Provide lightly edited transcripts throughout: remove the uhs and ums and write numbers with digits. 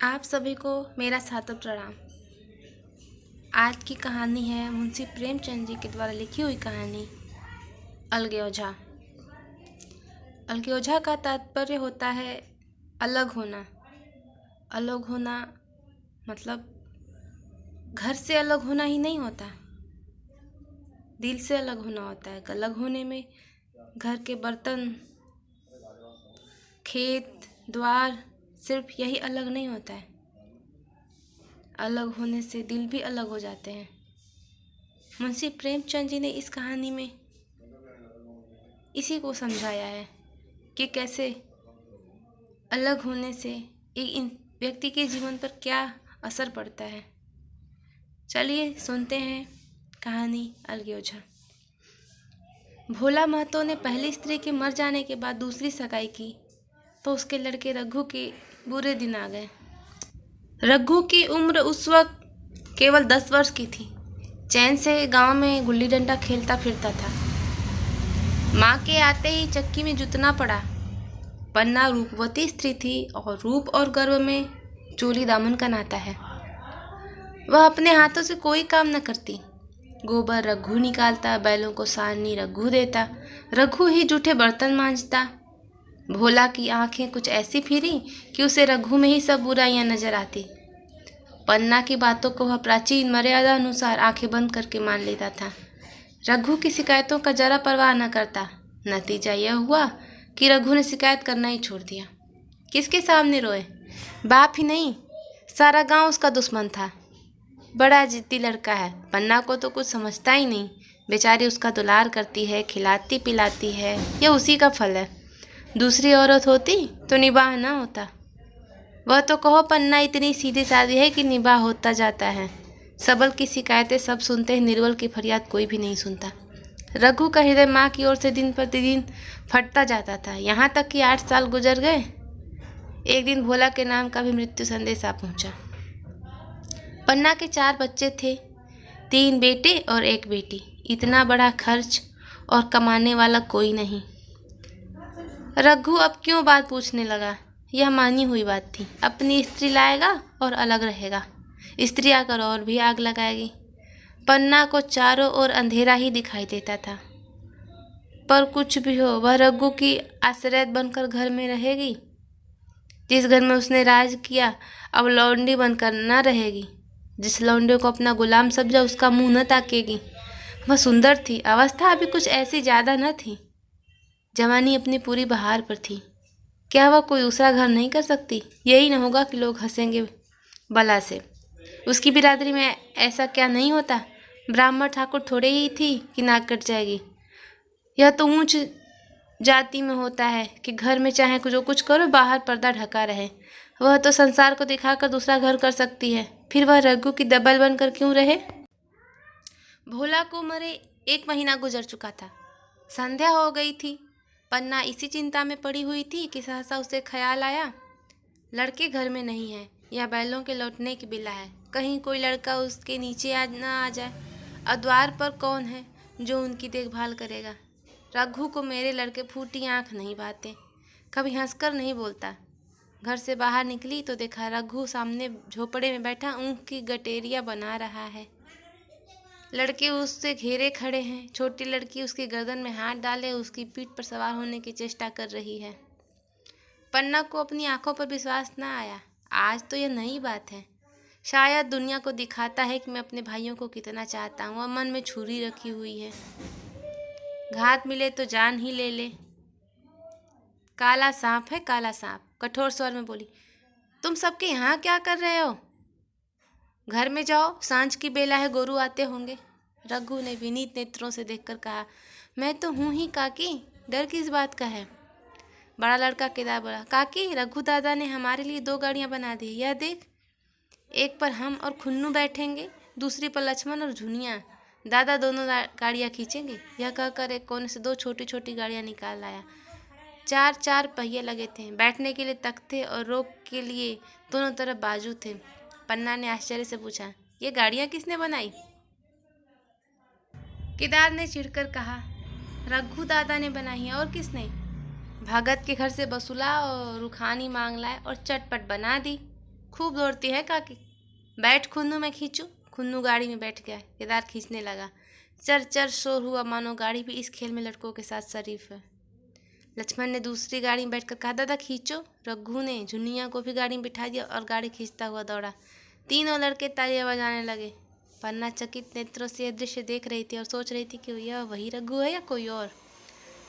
आप सभी को मेरा सादर प्रणाम। आज की कहानी है मुंशी प्रेमचंद जी के द्वारा लिखी हुई कहानी अलगे ओझा। अलगे ओझा का तात्पर्य होता है अलग होना। अलग होना मतलब घर से अलग होना ही नहीं होता, दिल से अलग होना होता है। अलग होने में घर के बर्तन, खेत द्वार सिर्फ यही अलग नहीं होता है, अलग होने से दिल भी अलग हो जाते हैं। मुंशी प्रेमचंद जी ने इस कहानी में इसी को समझाया है कि कैसे अलग होने से एक व्यक्ति के जीवन पर क्या असर पड़ता है। चलिए सुनते हैं कहानी अलगे ओझा। भोला महतो ने पहली स्त्री के मर जाने के बाद दूसरी सगाई की तो उसके लड़के रघु के बुरे दिन आ गए। रघु की उम्र उस वक्त केवल 10 वर्ष की थी। चैन से गांव में गुल्ली डंडा खेलता फिरता था। माँ के आते ही चक्की में जुतना पड़ा। पन्ना रूपवती स्त्री थी और रूप और गर्व में चोली दामन का नाता है। वह अपने हाथों से कोई काम न करती। गोबर रघु निकालता, बैलों को सारनी रघु देता, रघु ही जूठे बर्तन मांजता। भोला की आंखें कुछ ऐसी फिरी कि उसे रघु में ही सब बुराइयां नजर आती। पन्ना की बातों को वह प्राचीन मर्यादा अनुसार आंखें बंद करके मान लेता था। रघु की शिकायतों का जरा परवाह न करता। नतीजा यह हुआ कि रघु ने शिकायत करना ही छोड़ दिया। किसके सामने रोए? बाप ही नहीं, सारा गांव उसका दुश्मन था। बड़ा जिद्दी लड़का है, पन्ना को तो कुछ समझता ही नहीं। बेचारी उसका दुलार करती है, खिलाती पिलाती है, यह उसी का फल है। दूसरी औरत होती तो निबाह ना होता। वह तो कहो पन्ना इतनी सीधी सादी है कि निबाह होता जाता है। सबल की शिकायतें सब सुनते हैं, निर्बल की फरियाद कोई भी नहीं सुनता। रघु का हृदय माँ की ओर से दिन प्रतिदिन फटता जाता था। यहाँ तक कि 8 साल गुजर गए। एक दिन भोला के नाम का भी मृत्यु संदेश आ पहुँचा। पन्ना के 4 बच्चे थे, 3 बेटे और 1 बेटी। इतना बड़ा खर्च और कमाने वाला कोई नहीं। रघु अब क्यों बात पूछने लगा? यह मानी हुई बात थी। अपनी स्त्री लाएगा और अलग रहेगा। स्त्री आकर और भी आग लगाएगी। पन्ना को चारों ओर अंधेरा ही दिखाई देता था। पर कुछ भी हो, वह रघु की आश्रय बनकर घर में रहेगी। जिस घर में उसने राज किया अब लौंडी बनकर न रहेगी। जिस लौंडे को अपना गुलाम समझा उसका मुंह न ताकेगी। वह सुंदर थी, अवस्था अभी कुछ ऐसी ज़्यादा न थी। जवानी अपनी पूरी बहार पर थी। क्या वह कोई दूसरा घर नहीं कर सकती? यही न होगा कि लोग हंसेंगे बला से। उसकी बिरादरी में ऐसा क्या नहीं होता? ब्राह्मण ठाकुर थोड़े ही थी कि नाक कट जाएगी। यह तो ऊंच जाति में होता है कि घर में चाहे जो कुछ करो, बाहर पर्दा ढका रहे। वह तो संसार को दिखाकर दूसरा घर कर सकती है। फिर वह रघु की दबल बनकर क्यों रहे? भोला को मरे 1 महीना गुजर चुका था। संध्या हो गई थी। पन्ना इसी चिंता में पड़ी हुई थी कि सहसा उसे ख्याल आया, लड़के घर में नहीं है। यह बैलों के लौटने की बिला है। कहीं कोई लड़का उसके नीचे आ जाए। और द्वार पर कौन है जो उनकी देखभाल करेगा? रघु को मेरे लड़के फूटी आंख नहीं भाते, कभी हंसकर नहीं बोलता। घर से बाहर निकली तो देखा रघु सामने झोपड़े में बैठा ऊँख की गटेरिया बना रहा है। लड़के उससे घेरे खड़े हैं। छोटी लड़की उसकी गर्दन में हाथ डाले उसकी पीठ पर सवार होने की चेष्टा कर रही है। पन्ना को अपनी आंखों पर विश्वास न आया। आज तो यह नई बात है। शायद दुनिया को दिखाता है कि मैं अपने भाइयों को कितना चाहता हूँ। और मन में छुरी रखी हुई है, घात मिले तो जान ही ले ले। काला सांप है, काला सांप, कठोर स्वर में बोली। तुम सबके यहाँ क्या कर रहे हो? घर में जाओ, सांझ की बेला है, गोरू आते होंगे। रघु ने विनीत नेत्रों से देखकर कहा, मैं तो हूँ ही काकी, डर किस बात का है? बड़ा लड़का केदार बोला, काकी रघु दादा ने हमारे लिए 2 गाड़ियाँ बना दी। यह देख, एक पर हम और खुन्नू बैठेंगे, दूसरी पर लक्ष्मण और झुनिया। दादा दोनों गाड़ियाँ खींचेंगे। यह कहकर एक कोने से 2 छोटी छोटी गाड़ियाँ निकाल लाया। 4 पहिए लगे थे। बैठने के लिए तख्ते और रोक के लिए दोनों तरफ बाजू थे। पन्ना ने आश्चर्य से पूछा, ये गाड़ियाँ किसने बनाई? केदार ने चिढ़कर कहा, रघु दादा ने बनाई है, और किसने? भगत के घर से बसुला और रुखानी मांग लाए और चटपट बना दी। खूब दौड़ती है काकी। बैठ खुन्नू, मैं खींचूं। खुन्नू गाड़ी में बैठ गया। केदार खींचने लगा। चर चर शोर हुआ, मानो गाड़ी भी इस खेल में लड़कों के साथ शरीफ है। लक्ष्मण ने दूसरी गाड़ी में बैठकर कहा, दादा खींचो। रघु ने झुनिया को भी गाड़ी में बिठा दिया और गाड़ी खींचता हुआ दौड़ा। तीनों लड़के तालियां बजाने लगे। पन्ना चकित नेत्रों से यह दृश्य देख रही थी और सोच रही थी कि यह वही रघु है या कोई और।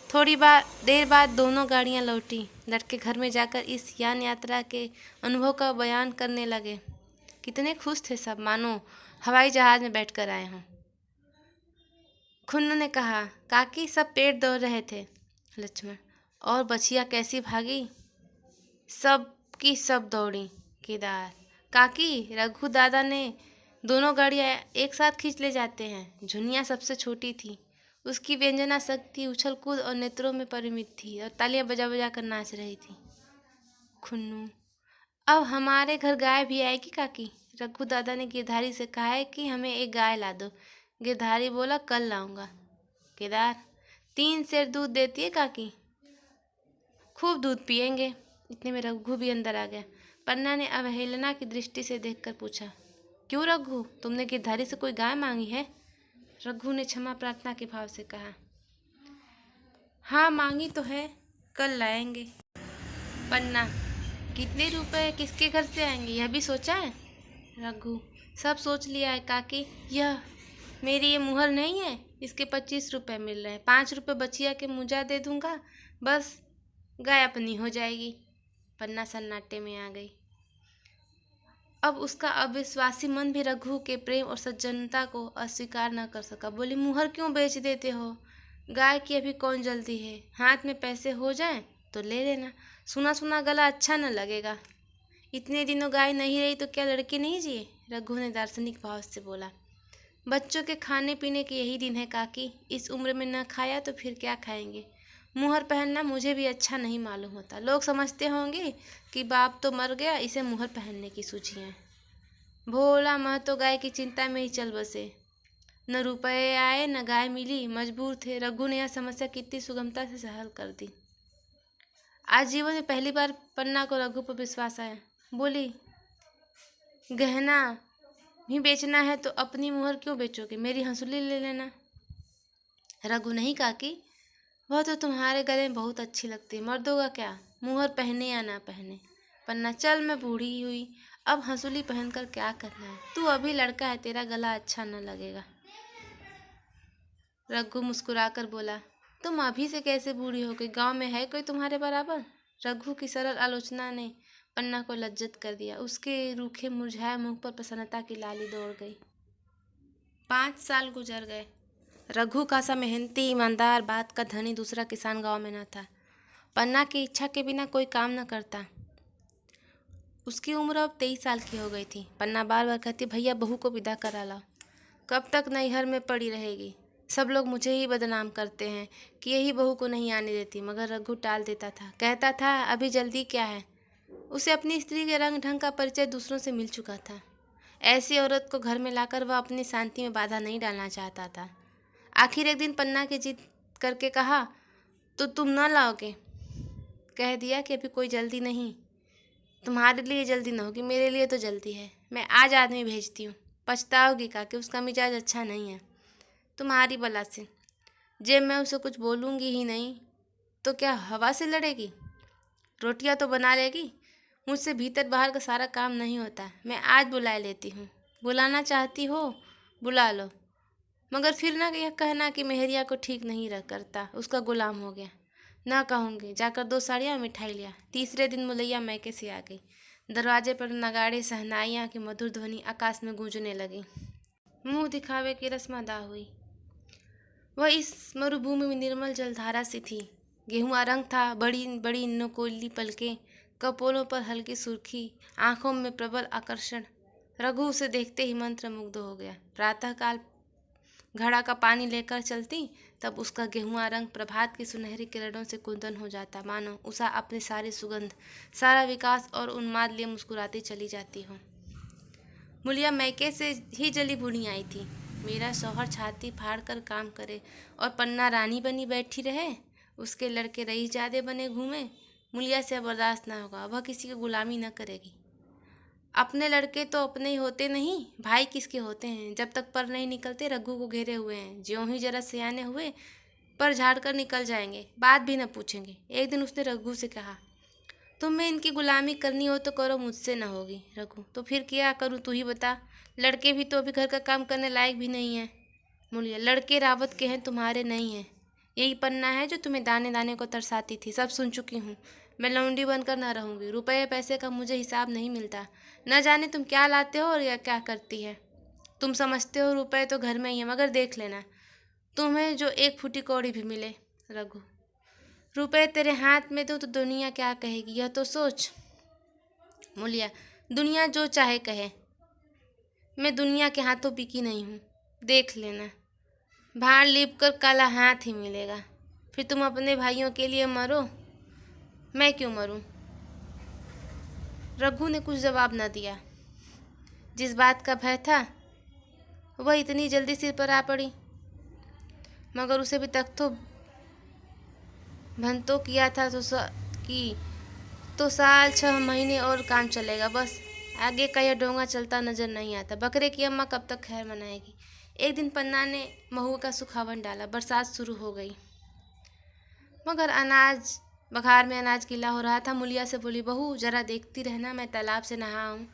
थोड़ी देर बाद दोनों गाड़ियां लौटी। लड़के घर में जाकर इस यान यात्रा के अनुभव का बयान करने लगे। कितने खुश थे सब, मानो हवाई जहाज में बैठकर आए हों। खुन्नू ने कहा, काकी सब पेट दौड़ रहे थे। लक्ष्मण, और बछिया कैसी भागी? सब की सब दौड़ी। केदार, काकी रघु दादा ने दोनों गाड़ियाँ एक साथ खींच ले जाते हैं। झुनिया सबसे छोटी थी। उसकी व्यंजना शक्ति उछल कूद और नेत्रों में परिमित थी और तालियां बजा बजा कर नाच रही थी। खुन्नू, अब हमारे घर गाय भी आएगी काकी। रघु दादा ने गिरधारी से कहा है कि हमें एक गाय ला दो। गिरधारी बोला, कल लाऊंगा। केदार, 3 सेर दूध देती है काकी, खूब दूध पिएंगे। इतने में रघु भी अंदर आ गया। पन्ना ने अवहेलना की दृष्टि से देखकर पूछा, क्यों रघु, तुमने गिरधारी से कोई गाय मांगी है? रघु ने क्षमा प्रार्थना के भाव से कहा, हाँ मांगी तो है, कल लाएंगे। पन्ना, कितने रुपए किसके घर से आएंगे यह भी सोचा है? रघु, सब सोच लिया है काकी। यह मेरी ये मुहर नहीं है, इसके 25 रुपये मिल रहे हैं। 5 रुपये बचिया के मुजा दे दूंगा, बस गाय अपनी हो जाएगी। पन्ना सन्नाटे में आ गई। अब उसका अविश्वासी मन भी रघु के प्रेम और सज्जनता को अस्वीकार न कर सका। बोली, मुहर क्यों बेच देते हो? गाय की अभी कौन जल्दी है, हाथ में पैसे हो जाएं तो ले लेना। सुना सुना गला अच्छा न लगेगा। इतने दिनों गाय नहीं रही तो क्या लड़के नहीं जिए? रघु ने दार्शनिक भाव से बोला, बच्चों के खाने पीने के यही दिन है काकी। इस उम्र में न खाया तो फिर क्या खाएंगे? मुहर पहनना मुझे भी अच्छा नहीं मालूम होता। लोग समझते होंगे कि बाप तो मर गया, इसे मुहर पहनने की सूझी है। भोला महतो गाय की चिंता में ही चल बसे। न रुपए आए न गाय मिली, मजबूर थे। रघु ने यह समस्या कितनी सुगमता से हल कर दी। आज जीवन में पहली बार पन्ना को रघु पर विश्वास आया। बोली, गहना भी बेचना है तो अपनी मुहर क्यों बेचोगे, मेरी हंसुली ले लेना। रघु, नहीं काकी, वह तो तुम्हारे गले में बहुत अच्छी लगती है, मर्दों का क्या, मुहर पहने या ना पहने। पन्ना, चल मैं बूढ़ी हुई, अब हंसुली पहनकर क्या करना है? तू अभी लड़का है, तेरा गला अच्छा न लगेगा। रघु मुस्कुराकर बोला, तुम अभी से कैसे बूढ़ी हो गई? गांव में है कोई तुम्हारे बराबर? रघु की सरल आलोचना ने पन्ना को लज्जित कर दिया। उसके रूखे मुरझाए मुख पर प्रसन्नता की लाली दौड़ गई। 5 साल गुजर गए। रघु का सा मेहनती, ईमानदार, बात का धनी दूसरा किसान गांव में न था। पन्ना की इच्छा के बिना कोई काम न करता। उसकी उम्र अब 23 साल की हो गई थी। पन्ना बार बार कहती, भैया बहू को विदा करा लाओ, कब तक नैहर में पड़ी रहेगी? सब लोग मुझे ही बदनाम करते हैं कि यही बहू को नहीं आने देती। मगर रघु टाल देता था, कहता था, अभी जल्दी क्या है? उसे अपनी स्त्री के रंग ढंग का परिचय दूसरों से मिल चुका था। ऐसी औरत को घर में लाकर वह अपनी शांति में बाधा नहीं डालना चाहता था। आखिर एक दिन पन्ना की जिद करके कहा, तो तुम न लाओगे? कह दिया कि अभी कोई जल्दी नहीं। तुम्हारे लिए जल्दी न होगी, मेरे लिए तो जल्दी है। मैं आज आदमी भेजती हूँ, पछताओगी काकी, उसका मिजाज अच्छा नहीं है। तुम्हारी बला से जब मैं उसे कुछ बोलूँगी ही नहीं तो क्या हवा से लड़ेगी? रोटियां तो बना लेगी, मुझसे भीतर बाहर का सारा काम नहीं होता। मैं आज बुला लेती हूँ। बुलाना चाहती हो बुला लो, मगर फिर ना यह कहना कि मेहरिया को ठीक नहीं रह करता, उसका गुलाम हो गया। ना कहूँगी। जाकर 2 साड़ियाँ मिठाई लिया। तीसरे दिन मुलैया मैके से आ गई। दरवाजे पर नगाड़े सहनाइयाँ की मधुर ध्वनि आकाश में गूंजने लगी। मुंह दिखावे की रस्म अदा हुई। वह इस मरुभूमि में निर्मल जलधारा सी थी। गेहुआ रंग था, बड़ी बड़ी नुकीली पलकें, कपोलों पर हल्की सुर्खी, आंखों में प्रबल आकर्षण। रघु उसे देखते ही मंत्रमुग्ध हो गया। प्रातःकाल घड़ा का पानी लेकर चलती, तब उसका गेहुआ रंग प्रभात की सुनहरी किरणों से कुंदन हो जाता, मानो उषा अपनी सारी सुगंध, सारा विकास और उन्माद लिए मुस्कुराती चली जाती हो। मुलिया मैके से ही जली भुनी आई थी। मेरा शौहर छाती फाड़ कर काम करे और पन्ना रानी बनी बैठी रहे, उसके लड़के रईसजादे बने घूमे। मुलिया से बर्दाश्त न होगा, वह किसी की गुलामी न करेगी। अपने लड़के तो अपने ही होते नहीं, भाई किसके होते हैं। जब तक पर नहीं निकलते रघु को घेरे हुए हैं। ज्यों ही जरा सियाने हुए पर झाड़ कर निकल जाएंगे, बात भी न पूछेंगे। एक दिन उसने रघु से कहा, तुम्हें इनकी गुलामी करनी हो तो करो, मुझसे न होगी। रघु, तो फिर क्या करूं, तू ही बता। लड़के भी तो अभी घर का काम करने लायक भी नहीं है। मूलिया, लड़के रावत के हैं, तुम्हारे नहीं हैं। यही पन्ना है जो तुम्हें दाने दाने को तरसाती थी। सब सुन चुकी हूँ। मैं लौंडी बनकर न रहूँगी। रुपये पैसे का मुझे हिसाब नहीं मिलता। न जाने तुम क्या लाते हो और या क्या करती है। तुम समझते हो रुपये तो घर में ही है, मगर देख लेना तुम्हें जो एक फूटी कौड़ी भी मिले। रघु, रुपए तेरे हाथ में दूँ तो दुनिया क्या कहेगी, यह तो सोच। मूलिया, दुनिया जो चाहे कहे, मैं दुनिया के हाथों बिकी नहीं हूँ। देख लेना भाड़ लीप कर काला हाथ ही मिलेगा। फिर तुम अपने भाइयों के लिए मरो, मैं क्यों मरूं। रघु ने कुछ जवाब न दिया। जिस बात का भय था वह इतनी जल्दी सिर पर आ पड़ी, मगर उसे भी तक तो भंतो किया था तो साल 6 महीने और काम चलेगा बस। आगे का यह डोंगा चलता नजर नहीं आता। बकरे की अम्मा कब तक खैर मनाएगी। एक दिन पन्ना ने महुआ का सुखावन डाला। बरसात शुरू हो गई, मगर अनाज बघार में अनाज गीला हो रहा था। मूलिया से बोली, बहू जरा देखती रहना, मैं तालाब से नहाऊं।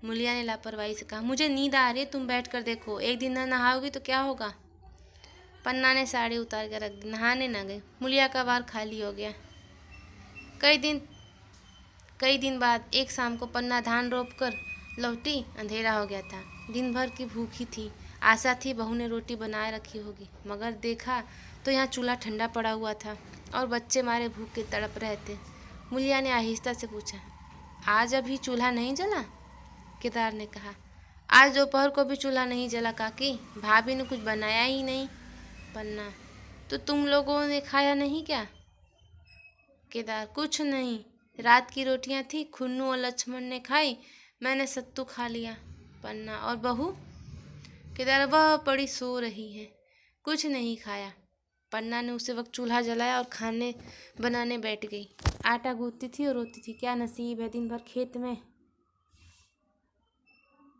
मूलिया ने लापरवाही से कहा, मुझे नींद आ रही है, तुम बैठ कर देखो। एक दिन न नहाओगी तो क्या होगा। पन्ना ने साड़ी उतार कर रख दी। नहाने न गई। मूलिया का बार खाली हो गया। कई दिन बाद एक शाम को पन्ना धान रोप कर लौटी। अंधेरा हो गया था। दिन भर की भूखी थी। आशा थी बहू ने रोटी बनाए रखी होगी, मगर देखा तो यहाँ चूल्हा ठंडा पड़ा हुआ था और बच्चे मारे भूख के तड़प रहे थे। मूलिया ने आहिस्ता से पूछा, आज अभी चूल्हा नहीं जला। केदार ने कहा, आज दोपहर को भी चूल्हा नहीं जला काकी, भाभी ने कुछ बनाया ही नहीं। पन्ना, तो तुम लोगों ने खाया नहीं क्या। केदार, कुछ नहीं, रात की रोटियां थी, खुन्नू और लक्ष्मण ने खाई, मैंने सत्तू खा लिया। पन्ना, और बहू। केदार, वह पड़ी सो रही है, कुछ नहीं खाया। पन्ना ने उसी वक्त चूल्हा जलाया और खाने बनाने बैठ गई। आटा गूंथती थी और रोती थी, क्या नसीब है, दिन भर खेत में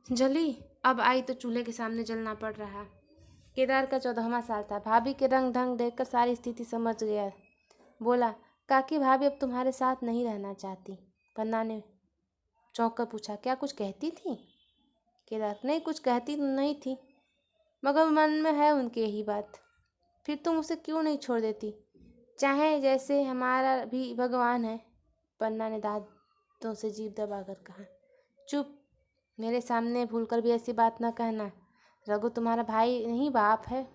जली, अब आई तो चूल्हे के सामने जलना पड़ रहा। केदार का 14वां साल था। भाभी के रंग ढंग देखकर सारी स्थिति समझ गया। बोला, काकी भाभी अब तुम्हारे साथ नहीं रहना चाहती। पन्ना ने चौंक कर पूछा, क्या कुछ कहती थी। केदार, नहीं, कुछ कहती तो नहीं थी, मगर मन में है उनके यही बात। फिर तुम उसे क्यों नहीं छोड़ देती, चाहे जैसे हमारा भी भगवान है। पन्ना ने दांतों से जीभ दबाकर कहा, चुप, मेरे सामने भूलकर भी ऐसी बात न कहना। रघु तुम्हारा भाई नहीं, बाप है।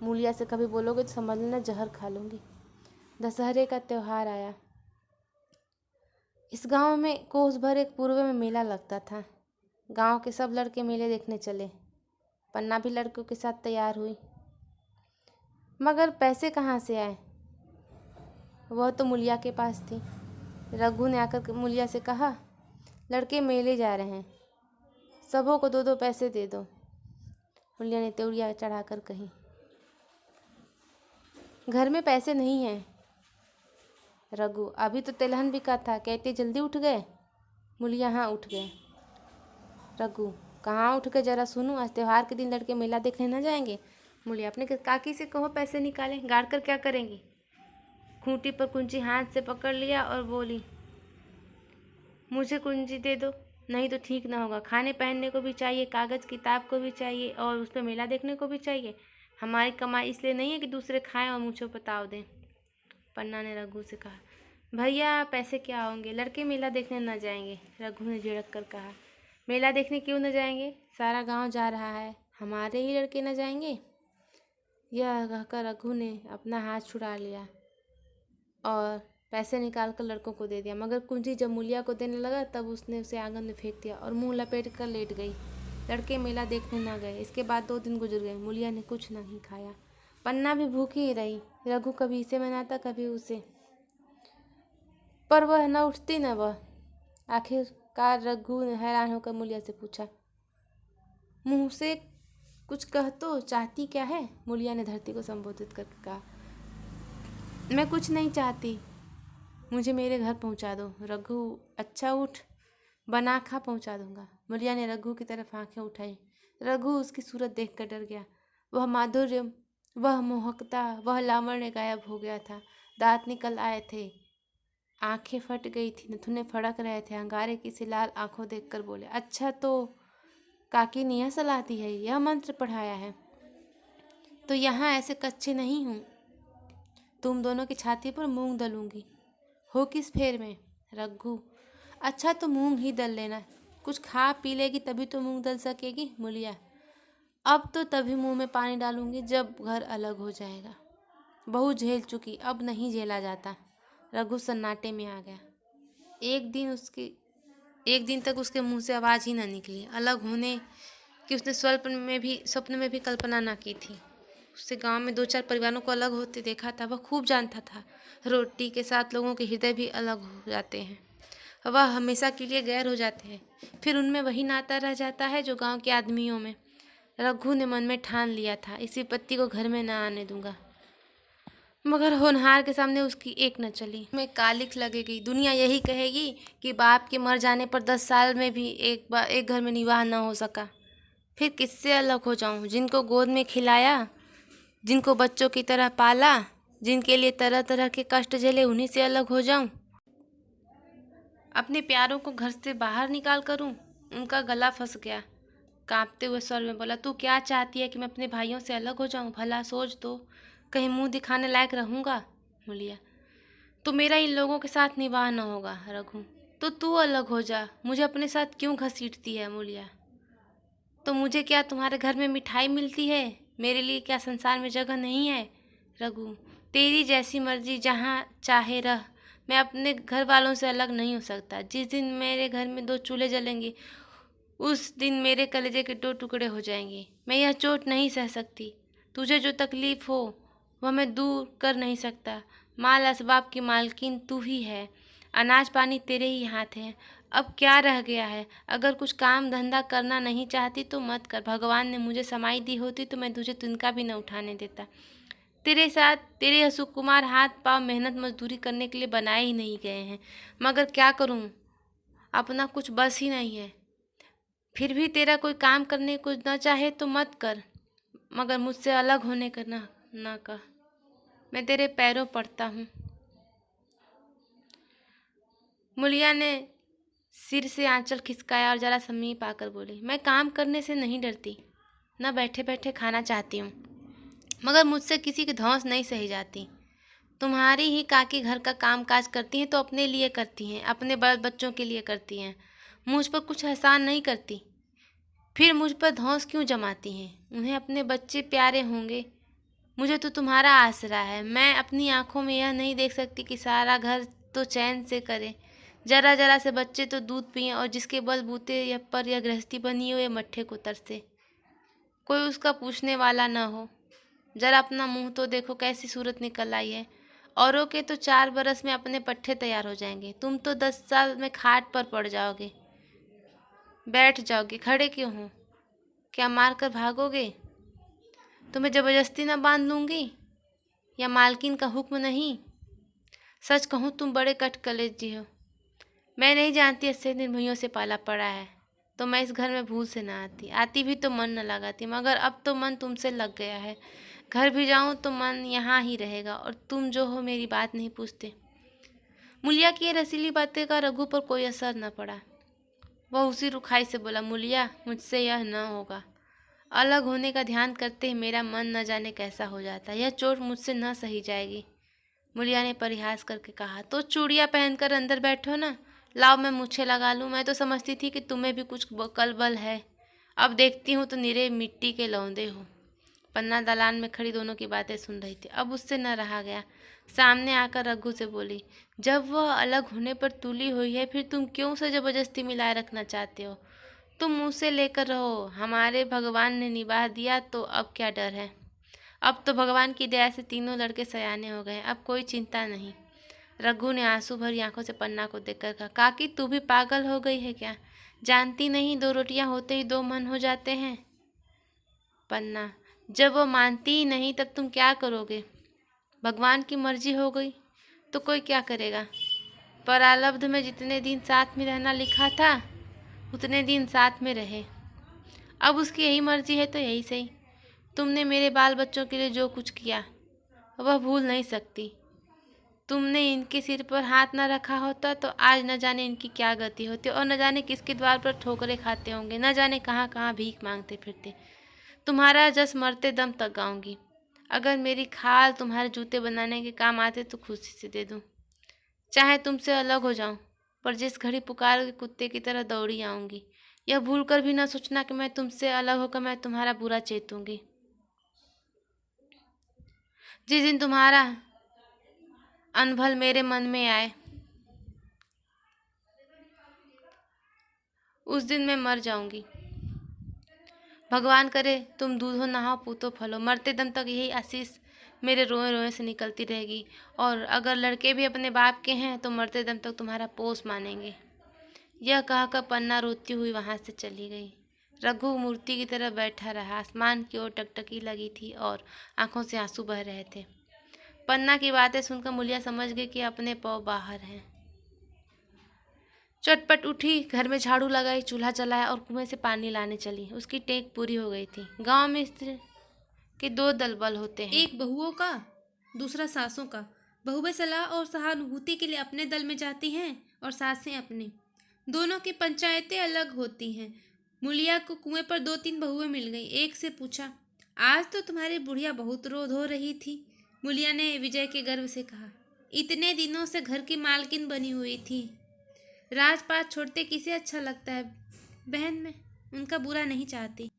मूलिया से कभी बोलोगे तो समझ लेना जहर खा लूँगी। दशहरे का त्यौहार आया। इस गांव में कोस भर एक पूर्व में मेला लगता था। गांव के सब लड़के मेले देखने चले। पन्ना भी लड़कों के साथ तैयार हुई, मगर पैसे कहाँ से आए, वह तो मूलिया के पास थी। रघु ने आकर मूलिया से कहा, लड़के मेले जा रहे हैं, सबों को 2-2 पैसे दे दो। मूलिया ने तेवड़िया चढ़ाकर कही, घर में पैसे नहीं हैं। रघु, अभी तो तिलहन बिका था, कहते जल्दी उठ गए। मूलिया, हाँ उठ गए। रघु, कहाँ उठ गए, जरा सुनूं, आज त्योहार के दिन लड़के मेला देखने न जाएंगे। मूलिया, अपने काकी से कहो पैसे निकालें, गाड़ कर क्या करेंगी। खूंटी पर कुंची हाथ से पकड़ लिया और बोली, मुझे कुंजी दे दो, नहीं तो ठीक ना होगा। खाने पहनने को भी चाहिए, कागज़ किताब को भी चाहिए और उस पर मेला देखने को भी चाहिए। हमारी कमाई इसलिए नहीं है कि दूसरे खाएं और मुझे बताओ दें। पन्ना ने रघु से कहा, भैया पैसे क्या होंगे, लड़के मेला देखने न जाएंगे। रघु ने झिड़क कर कहा, मेला देखने क्यों न जाएंगे, सारा गांव जा रहा है, हमारे ही लड़के न जाएंगे। यह कहकर रघु ने अपना हाथ छुड़ा लिया और पैसे निकाल कर लड़कों को दे दिया, मगर कुंजी जब मूलिया को देने लगा तब उसने उसे आंगन में फेंक दिया और मुंह लपेट कर लेट गई। लड़के मेला देखने न गए। इसके बाद 2 दिन गुजर गए। मूलिया ने कुछ नहीं खाया। पन्ना भी भूखी ही रही। रघु कभी इसे मनाता कभी उसे, पर वह न उठती न वह। आखिरकार रघु ने हैरान होकर मूलिया से पूछा, मुँह से कुछ कह तो, चाहती क्या है। मूलिया ने धरती को संबोधित करके कहा, मैं कुछ नहीं चाहती, मुझे मेरे घर पहुंचा दो। रघु, अच्छा उठ, बना खा पहुंचा दूंगा। मुलिया ने रघु की तरफ आंखें उठाई। रघु उसकी सूरत देखकर डर गया। वह माधुर्य, वह मोहकता, वह लावण्य गायब हो गया था। दांत निकल आए थे, आंखें फट गई थी, नथुने फड़क रहे थे। अंगारे की सी लाल आंखों देखकर बोले, अच्छा तो काकी ने यह सलाह दी है, यह मंत्र पढ़ाया है? तो यहाँ ऐसे कच्चे नहीं हूँ। तुम दोनों की छाती पर मूंग दलूंगी। हो किस फेर में? रघु, अच्छा तो मूंग ही दल लेना। कुछ खा पी लेगी तभी तो मूंग दल सकेगी। मुलिया, अब तो तभी मुंह में पानी डालूंगी जब घर अलग हो जाएगा। बहू झेल चुकी, अब नहीं झेला जाता। रघु सन्नाटे में आ गया। एक दिन तक उसके मुंह से आवाज़ ही न निकली। अलग होने की उसने स्वप्न में भी कल्पना ना की थी। उससे गांव में 2-4 परिवारों को अलग होते देखा था। वह खूब जानता था, रोटी के साथ लोगों के हृदय भी अलग हो जाते हैं। वह हमेशा के लिए गैर हो जाते हैं, फिर उनमें वही नाता रह जाता है जो गांव के आदमियों में। रघु ने मन में ठान लिया था, इस विपत्ति को घर में न आने दूंगा। मगर होनहार के सामने उसकी एक न चली। मैं कालिख लगेगी। दुनिया यही कहेगी कि बाप के मर जाने पर 10 साल में भी एक घर में निवाह न हो सका। फिर किससे अलग हो जाऊं? जिनको गोद में खिलाया, जिनको बच्चों की तरह पाला, जिनके लिए तरह तरह के कष्ट झेले, उन्हीं से अलग हो जाऊं? अपने प्यारों को घर से बाहर निकाल करूं? उनका गला फंस गया। कांपते हुए स्वर में बोला, तू क्या चाहती है कि मैं अपने भाइयों से अलग हो जाऊं? भला सोच तो, कहीं मुंह दिखाने लायक रहूंगा? मुलिया, तो मेरा इन लोगों के साथ निवाह न होगा। रघु, तो तू अलग हो जा। मुझे अपने साथ क्यों घसीटती है? मुलिया, तो मुझे क्या तुम्हारे घर में मिठाई मिलती है? मेरे लिए क्या संसार में जगह नहीं है? रघु, तेरी जैसी मर्जी, जहाँ चाहे रह। मैं अपने घर वालों से अलग नहीं हो सकता। जिस दिन मेरे घर में 2 चूल्हे जलेंगे, उस दिन मेरे कलेजे के 2 टुकड़े हो जाएंगे। मैं यह चोट नहीं सह सकती। तुझे जो तकलीफ हो वह मैं दूर कर नहीं सकता। माल असबाब की मालकिन तू ही है, अनाज पानी तेरे ही हाथ है। अब क्या रह गया है? अगर कुछ काम धंधा करना नहीं चाहती तो मत कर। भगवान ने मुझे समाई दी होती तो मैं तुझे तिनका भी न उठाने देता। तेरे साथ तेरे यह सुकुमार हाथ पाँव मेहनत मजदूरी करने के लिए बनाए ही नहीं गए हैं। मगर क्या करूं, अपना कुछ बस ही नहीं है। फिर भी तेरा कोई काम करने को न चाहे तो मत कर, मगर मुझसे अलग होने का ना कह। मैं तेरे पैरों पड़ता हूँ। मुलिया ने सिर से आंचल खिसकाया और जरा समीप आकर बोली, मैं काम करने से नहीं डरती, न बैठे बैठे खाना चाहती हूँ, मगर मुझसे किसी की धौंस नहीं सही जाती। तुम्हारी ही काकी घर का काम काज करती हैं तो अपने लिए करती हैं, अपने बच्चों के लिए करती हैं, मुझ पर कुछ एहसान नहीं करती। फिर मुझ पर धौंस क्यों जमाती हैं? उन्हें अपने बच्चे प्यारे होंगे, मुझे तो तुम्हारा आसरा है। मैं अपनी आंखों में यह नहीं देख सकती कि सारा घर तो चैन से करे, जरा जरा से बच्चे तो दूध पिएं और जिसके बलबूते पर यह गृहस्थी बनी हो ये मट्ठे को तरसे, कोई उसका पूछने वाला न हो। जरा अपना मुंह तो देखो, कैसी सूरत निकल आई है। औरों के तो 4 बरस में अपने पट्ठे तैयार हो जाएंगे, तुम तो 10 साल में खाट पर पड़ जाओगे, बैठ जाओगे। खड़े क्यों हो? क्या मार कर भागोगे? तुम्हें जबरदस्ती न बांध लूँगी? या मालकिन का हुक्म नहीं? सच कहूँ तुम बड़े कटकलेजी हो। मैं नहीं जानती ऐसे निर्भयों से पाला पड़ा है, तो मैं इस घर में भूल से ना आती भी तो मन न लगाती, मगर अब तो मन तुमसे लग गया है। घर भी जाऊँ तो मन यहाँ ही रहेगा और तुम जो हो मेरी बात नहीं पूछते। मुलिया की ये रसीली बातें का रघु पर कोई असर न पड़ा। वह उसी रुखाई से बोला, मुलिया, मुझसे यह न होगा। अलग होने का ध्यान करते ही मेरा मन न जाने कैसा हो जाता, यह चोट मुझसे न सही जाएगी। मुलिया ने परिहास करके कहा, तो चूड़ियाँ पहनकर अंदर बैठो ना, लाओ मैं मूछें लगा लूँ। मैं तो समझती थी कि तुम्हें भी कुछ कलबल है, अब देखती हूँ तो निरे मिट्टी के लौंदे हो। पन्ना दालान में खड़ी दोनों की बातें सुन रही थी, अब उससे न रहा गया। सामने आकर रघु से बोली, जब वह अलग होने पर तुली हुई है फिर तुम क्यों उसे जबरदस्ती मिलाए रखना चाहते हो? तुम मुँह से लेकर रहो, हमारे भगवान ने निभाह दिया तो अब क्या डर है। अब तो भगवान की दया से तीनों लड़के सयाने हो गए, अब कोई चिंता नहीं। रघु ने आंसू भरी आंखों से पन्ना को देखकर कहा, काकी तू भी पागल हो गई है क्या? जानती नहीं 2 रोटियां होते ही 2 मन हो जाते हैं? पन्ना, जब वो मानती ही नहीं तब तुम क्या करोगे? भगवान की मर्जी हो गई तो कोई क्या करेगा। प्रारब्ध में जितने दिन साथ में रहना लिखा था उतने दिन साथ में रहे। अब उसकी यही मर्जी है तो यही सही। तुमने मेरे बाल बच्चों के लिए जो कुछ किया वह भूल नहीं सकती। तुमने इनके सिर पर हाथ न रखा होता तो आज न जाने इनकी क्या गति होती और न जाने किसके द्वार पर ठोकरें खाते होंगे, न जाने कहाँ कहाँ भीख मांगते फिरते। तुम्हारा जस मरते दम तक गाऊंगी। अगर मेरी खाल तुम्हारे जूते बनाने के काम आते तो खुशी से दे दूं। चाहे तुमसे अलग हो जाऊं, पर जिस घड़ी पुकार के कुत्ते की तरह दौड़ी आऊंगी। यह भूल कर भी न सोचना कि मैं तुमसे अलग होकर मैं तुम्हारा बुरा चेतूंगी। जिस दिन तुम्हारा अनभल मेरे मन में आए उस दिन मैं मर जाऊंगी। भगवान करे तुम दूधो नहाओ पूतो फलो। मरते दम तक यही आशीष मेरे रोए रोए से निकलती रहेगी। और अगर लड़के भी अपने बाप के हैं तो मरते दम तक तुम्हारा पोस मानेंगे। यह कहकर पन्ना रोती हुई वहाँ से चली गई। रघु मूर्ति की तरह बैठा रहा। आसमान की ओर टकटकी लगी थी और आंखों से आंसू बह रहे थे। पन्ना की बातें सुनकर मुलिया समझ गई कि अपने पाँव बाहर हैं। चटपट उठी, घर में झाड़ू लगाई, चूल्हा जलाया और कुएं से पानी लाने चली। उसकी टेक पूरी हो गई थी। गांव में स्त्री के दो दलबल होते हैं, एक बहुओं का, दूसरा सासों का। बहुएं सलाह और सहानुभूति के लिए अपने दल में जाती हैं और सासें अपने। दोनों की पंचायतें अलग होती हैं। मुलिया को कुएं पर 2-3 बहुएं मिल गई। एक से पूछा, आज तो तुम्हारी बुढ़िया बहुत रोध हो रही थी। मुलिया ने विजय के गर्व से कहा, इतने दिनों से घर की मालकिन बनी हुई थी। राजपाट छोड़ते किसे अच्छा लगता है। बहन मैं उनका बुरा नहीं चाहती,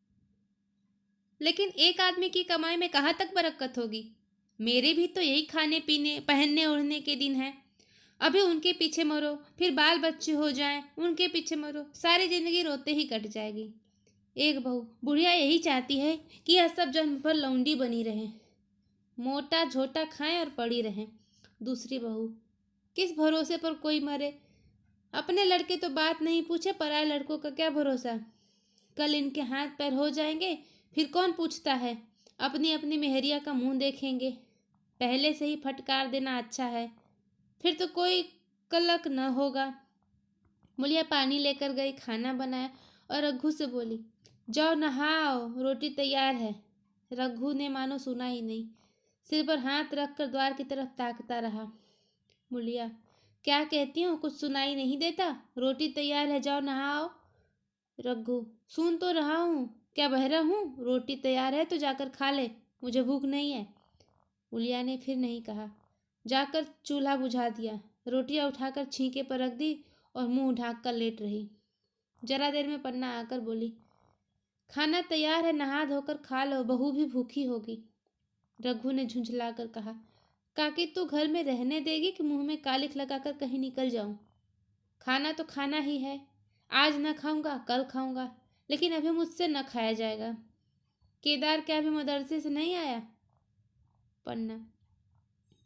लेकिन एक आदमी की कमाई में कहाँ तक बरकत होगी। मेरे भी तो यही खाने पीने पहनने ओढ़ने के दिन हैं। अभी उनके पीछे मरो, फिर बाल बच्चे हो जाएं, उनके पीछे मरो, सारी जिंदगी रोते ही कट जाएगी। एक बहू, बुढ़िया यही चाहती है कि यह सब जन्म भर लौंडी बनी रहे, मोटा झोटा खाएं और पड़ी रहें। दूसरी बहू, किस भरोसे पर कोई मरे। अपने लड़के तो बात नहीं पूछे, पराए लड़कों का क्या भरोसा। कल इनके हाथ पैर हो जाएंगे, फिर कौन पूछता है। अपनी अपनी मेहरिया का मुंह देखेंगे। पहले से ही फटकार देना अच्छा है, फिर तो कोई कलक न होगा। मुलिया पानी लेकर गई, खाना बनाया और रघु से बोली, जाओ नहाओ, रोटी तैयार है। रघु ने मानो सुना ही नहीं, सिर पर हाथ रखकर द्वार की तरफ ताकता रहा। मुलिया, क्या कहती हूँ, कुछ सुनाई नहीं देता। रोटी तैयार है, जाओ नहाओ। रघु, सुन तो रहा हूँ, क्या बहरा हूँ। रोटी तैयार है तो जाकर खा ले, मुझे भूख नहीं है। मुलिया ने फिर नहीं कहा। जाकर चूल्हा बुझा दिया, रोटियां उठाकर छींके पर रख दी और मुंह ढाक कर लेट रही। जरा देर में पन्ना आकर बोली, खाना तैयार है, नहा धोकर खा लो, बहू भी भूखी होगी। रघु ने झुंझलाकर कहा, काकी तू घर में रहने देगी कि मुंह में कालिख लगाकर कहीं निकल जाऊं। खाना तो खाना ही है, आज न खाऊंगा कल खाऊंगा, लेकिन अभी मुझसे न खाया जाएगा। केदार क्या अभी मदरसे से नहीं आया। पन्ना,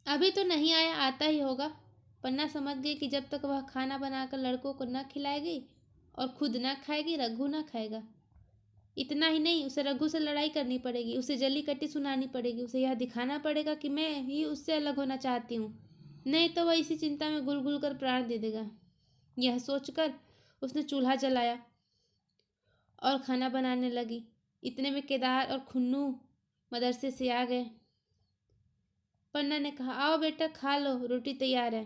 अभी तो नहीं आया, आता ही होगा। पन्ना समझ गई कि जब तक वह खाना बनाकर लड़कों को न खिलाएगी और खुद न खाएगी, रघु न खाएगा। इतना ही नहीं, उसे रघु से लड़ाई करनी पड़ेगी, उसे जली कट्टी सुनानी पड़ेगी, उसे यह दिखाना पड़ेगा कि मैं ही उससे अलग होना चाहती हूँ। नहीं तो वह इसी चिंता में गुल गुल कर प्राण दे देगा। यह सोचकर उसने चूल्हा जलाया और खाना बनाने लगी। इतने में केदार और खुन्नू मदरसे से आ गए। पन्ना ने कहा, आओ बेटा खा लो, रोटी तैयार है।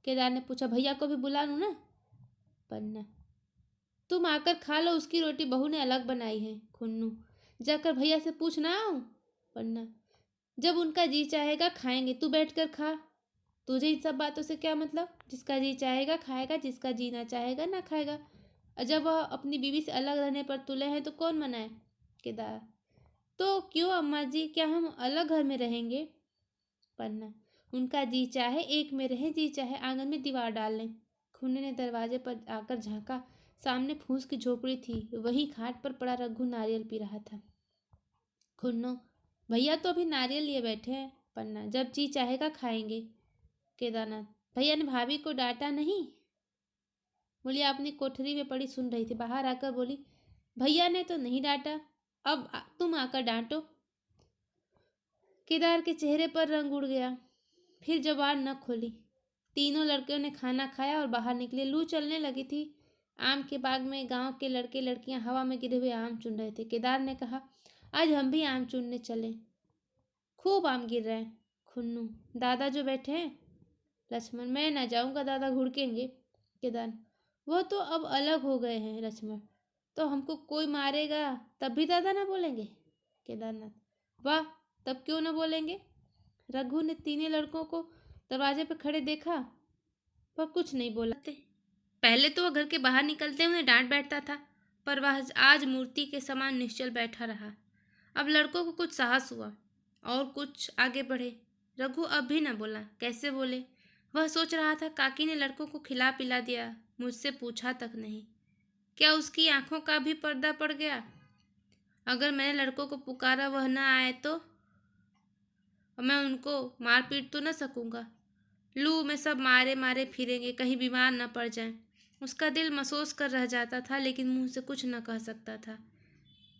केदार ने पूछा, भैया को भी बुला लूं ना। पन्ना, तुम आकर खा लो, उसकी रोटी बहू ने अलग बनाई है। खुन्नू, जाकर भैया से पूछ ना आऊं। पन्ना, जब उनका जी चाहेगा खाएंगे, तू बैठ कर खा। तुझे इन सब बातों से क्या मतलब। जिसका जी चाहेगा खाएगा, जिसका जी ना चाहेगा ना खाएगा। और जब वह अपनी बीवी से अलग रहने पर तुले हैं तो कौन मनाए। केदार, तो क्यों अम्मा जी, क्या हम अलग घर में रहेंगे। पन्ना, उनका जी चाहे एक में रहें, जी चाहे आंगन में दीवार डाल लें। खुन्ने ने दरवाजे पर आकर झांका। सामने फूस की झोपड़ी थी, वही खाट पर पड़ा रघु नारियल पी रहा था। खुन्नो, भैया तो अभी नारियल लिए बैठे हैं। पन्ना, जब जी चाहेगा खाएंगे। केदारनाथ, भैया ने भाभी को डांटा नहीं। बोलिया अपनी कोठरी में पड़ी सुन रही थी, बाहर आकर बोली, भैया ने तो नहीं डांटा, अब तुम आकर डांटो। केदार के चेहरे पर रंग उड़ गया, फिर जबान न खोली। तीनों लड़कियों ने खाना खाया और बाहर निकले। लू चलने लगी थी। आम के बाग में गांव के लड़के लड़कियां हवा में गिरे हुए आम चुन रहे थे। केदार ने कहा, आज हम भी आम चुनने चले। खूब आम गिर रहे हैं। खुन्नू, दादा जो बैठे हैं। लक्ष्मण, मैं ना जाऊंगा, दादा घुड़केंगे। केदार, वो तो अब अलग हो गए हैं। लक्ष्मण, तो हमको कोई मारेगा तब भी दादा ना बोलेंगे। केदारनाथ, वाह, तब क्यों ना बोलेंगे। रघु ने तीनों लड़कों को दरवाजे पर खड़े देखा पर कुछ नहीं बोला। पहले तो वह घर के बाहर निकलते उन्हें डांट बैठता था, पर वह आज मूर्ति के समान निश्चल बैठा रहा। अब लड़कों को कुछ साहस हुआ और कुछ आगे बढ़े। रघु अब भी न बोला। कैसे बोले? वह सोच रहा था, काकी ने लड़कों को खिला पिला दिया, मुझसे पूछा तक नहीं। क्या उसकी आंखों का भी पर्दा पड़ गया? अगर मैंने लड़कों को पुकारा वह न आए तो मैं उनको मार पीट तो न सकूंगा। लू में सब मारे मारे फिरेंगे, कहीं बीमार न पड़ जाएं। उसका दिल महसूस कर रह जाता था, लेकिन मुंह से कुछ न कह सकता था।